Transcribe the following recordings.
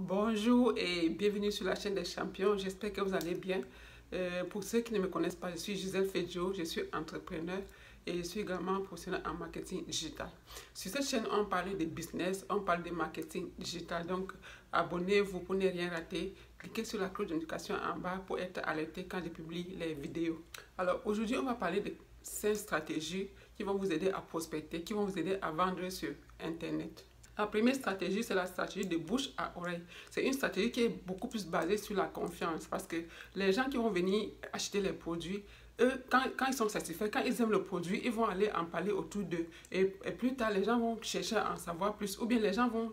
Bonjour et bienvenue sur la chaîne des champions. J'espère que vous allez bien. Pour ceux qui ne me connaissent pas, je suis Gisèle Fedjo, je suis entrepreneur et je suis également professionnelle en marketing digital. Sur cette chaîne, on parle de business, on parle de marketing digital. Donc, abonnez-vous pour ne rien rater. Cliquez sur la cloche de notification en bas pour être alerté quand je publie les vidéos. Alors, aujourd'hui, on va parler de 5 stratégies qui vont vous aider à prospecter, qui vont vous aider à vendre sur Internet. La première stratégie, c'est la stratégie de bouche à oreille. C'est une stratégie qui est beaucoup plus basée sur la confiance parce que les gens qui vont venir acheter les produits, eux, quand ils sont satisfaits, quand ils aiment le produit, ils vont aller en parler autour d'eux. Et plus tard, les gens vont chercher à en savoir plus ou bien les gens vont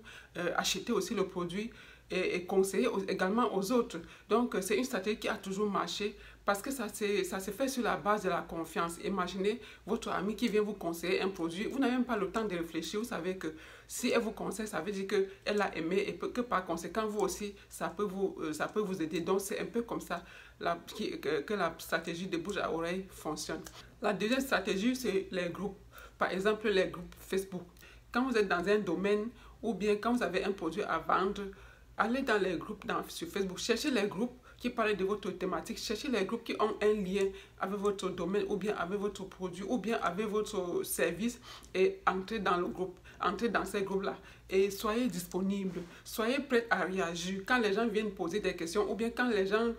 acheter aussi le produit et conseiller également aux autres. Donc, c'est une stratégie qui a toujours marché parce que ça se fait sur la base de la confiance. Imaginez votre ami qui vient vous conseiller un produit. Vous n'avez même pas le temps de réfléchir. Vous savez que si elle vous conseille, ça veut dire qu'elle l'a aimé et que par conséquent, vous aussi, ça peut vous aider. Donc, c'est un peu comme ça que la stratégie de bouche à oreille fonctionne. La deuxième stratégie, c'est les groupes. Par exemple, les groupes Facebook. Quand vous êtes dans un domaine ou bien quand vous avez un produit à vendre, allez dans les groupes sur Facebook, cherchez les groupes qui parlent de votre thématique, cherchez les groupes qui ont un lien avec votre domaine ou bien avec votre produit ou bien avec votre service et entrez dans le groupe, entrez dans ces groupes-là et soyez disponible, soyez prêt à réagir quand les gens viennent poser des questions ou bien quand les gens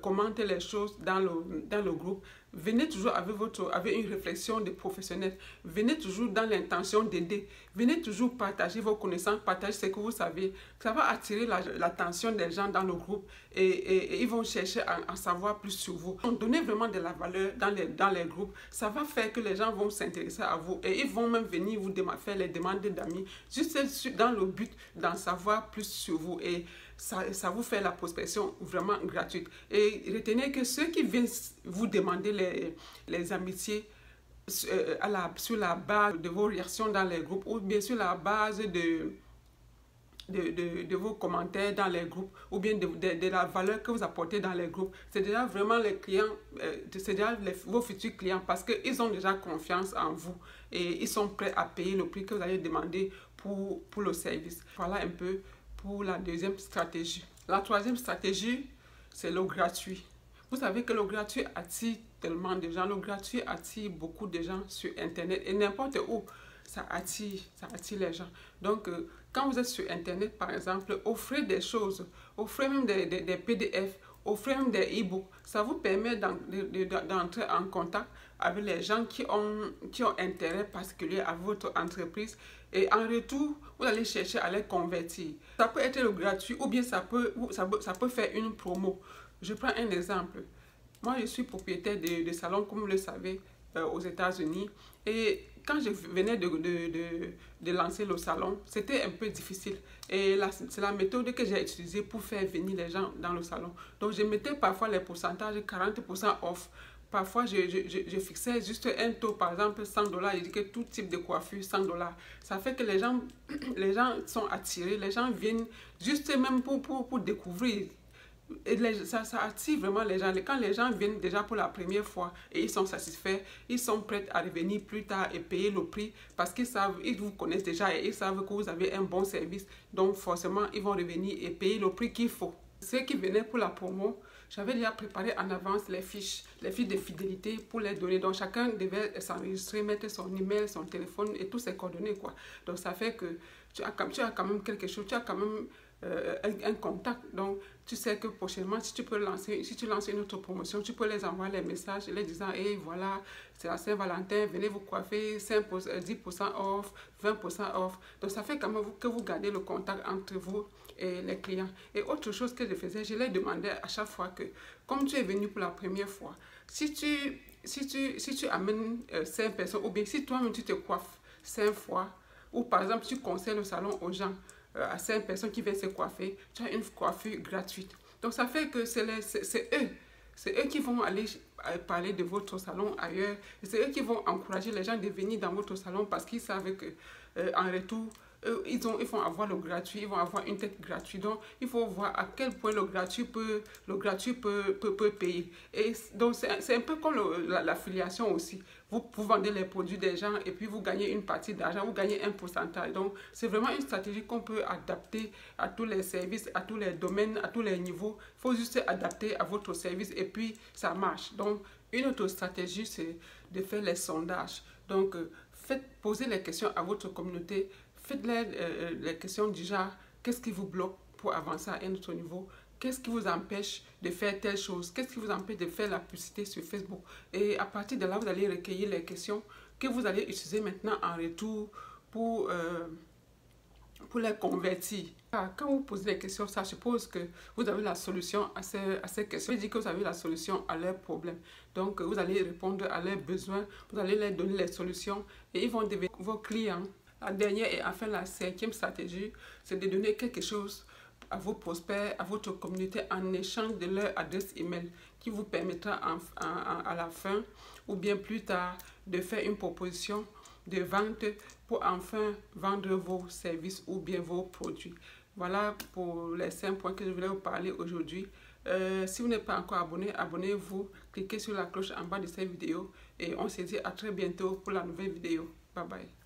commentent les choses dans le groupe. Venez toujours avec une réflexion de professionnel. Venez toujours dans l'intention d'aider. Venez toujours partager vos connaissances, partager ce que vous savez. Ça va attirer l'attention des gens dans le groupe et ils vont chercher à savoir plus sur vous. Donc, donnez vraiment de la valeur dans les groupes. Ça va faire que les gens vont s'intéresser à vous et ils vont même venir vous faire les demandes d'amis juste dans le but d'en savoir plus sur vous. Et ça vous fait la prospection vraiment gratuite. Et retenez que ceux qui viennent vous demander les amitiés sur la base de vos réactions dans les groupes ou bien sur la base de vos commentaires dans les groupes ou bien de la valeur que vous apportez dans les groupes, c'est déjà vraiment les clients, c'est déjà vos futurs clients parce qu'ils ont déjà confiance en vous et ils sont prêts à payer le prix que vous allez demander pour le service. Voilà un peu pour la deuxième stratégie. La troisième stratégie, c'est le gratuit. Vous savez que le gratuit attire tellement de gens. Le gratuit attire beaucoup de gens sur Internet et n'importe où, ça attire les gens. Donc, quand vous êtes sur Internet, par exemple, offrez des choses, offrez même des PDF, offrez même des e-books. Ça vous permet d'entrer en contact avec les gens qui ont intérêt particulier à votre entreprise et en retour, vous allez chercher à les convertir. Ça peut être le gratuit ou bien ça peut faire une promo. Je prends un exemple. Moi, je suis propriétaire de salon, comme vous le savez, aux États-Unis. Et quand je venais de lancer le salon, c'était un peu difficile. Et c'est la méthode que j'ai utilisée pour faire venir les gens dans le salon. Donc, je mettais parfois les pourcentages 40% off. Parfois, je fixais juste un taux, par exemple $100. Je dis que tout type de coiffure, $100. Ça fait que les gens sont attirés. Les gens viennent juste même pour découvrir. Et ça attire vraiment les gens. Quand les gens viennent déjà pour la première fois et ils sont satisfaits, ils sont prêts à revenir plus tard et payer le prix parce ils vous connaissent déjà et ils savent que vous avez un bon service. Donc forcément, ils vont revenir et payer le prix qu'il faut. Ceux qui venaient pour la promo, j'avais déjà préparé en avance les fiches de fidélité pour les donner. Donc chacun devait s'enregistrer, mettre son email, son téléphone et tous ses coordonnées, quoi. Donc ça fait que tu as quand même quelque chose, tu as quand même un contact. Donc tu sais que prochainement, si tu lances une autre promotion, tu peux les envoyer les messages les disant hey, voilà, c'est la Saint-Valentin, venez vous coiffer, 10% off, 20% off. Donc ça fait quand même que vous gardez le contact entre vous et les clients. Et autre chose que je faisais, je les demandais à chaque fois que, comme tu es venu pour la première fois, si tu amènes 5 personnes ou bien si toi-même tu te coiffes 5 fois, ou par exemple tu conseilles le salon aux gens, à 5 personnes qui viennent se coiffer, tu as une coiffure gratuite. Donc ça fait que c'est eux qui vont aller parler de votre salon ailleurs. C'est eux qui vont encourager les gens de venir dans votre salon parce qu'ils savent que en retour, ils vont avoir le gratuit, ils vont avoir une tête gratuite. Donc, il faut voir à quel point le gratuit peut payer. Et donc, c'est un peu comme l'affiliation aussi. Vous vendez les produits des gens et puis vous gagnez une partie d'argent, vous gagnez un pourcentage. Donc, c'est vraiment une stratégie qu'on peut adapter à tous les services, à tous les domaines, à tous les niveaux. Il faut juste adapter à votre service et puis ça marche. Donc, une autre stratégie, c'est de faire les sondages. Donc, posez les questions à votre communauté. Faites les questions du genre, qu'est-ce qui vous bloque pour avancer à un autre niveau? Qu'est-ce qui vous empêche de faire telle chose? Qu'est-ce qui vous empêche de faire la publicité sur Facebook? Et à partir de là, vous allez recueillir les questions que vous allez utiliser maintenant en retour pour les convertir. Quand vous posez des questions, ça suppose que vous avez la solution à ces questions. Ça veut dire que vous avez la solution à leurs problèmes. Donc, vous allez répondre à leurs besoins, vous allez leur donner les solutions et ils vont devenir vos clients. La dernière et enfin la cinquième stratégie, c'est de donner quelque chose à vos prospects, à votre communauté en échange de leur adresse email qui vous permettra à la fin ou bien plus tard de faire une proposition de vente pour enfin vendre vos services ou bien vos produits. Voilà pour les 5 points que je voulais vous parler aujourd'hui. Si vous n'êtes pas encore abonné, abonnez-vous, cliquez sur la cloche en bas de cette vidéo et on se dit à très bientôt pour la nouvelle vidéo. Bye bye.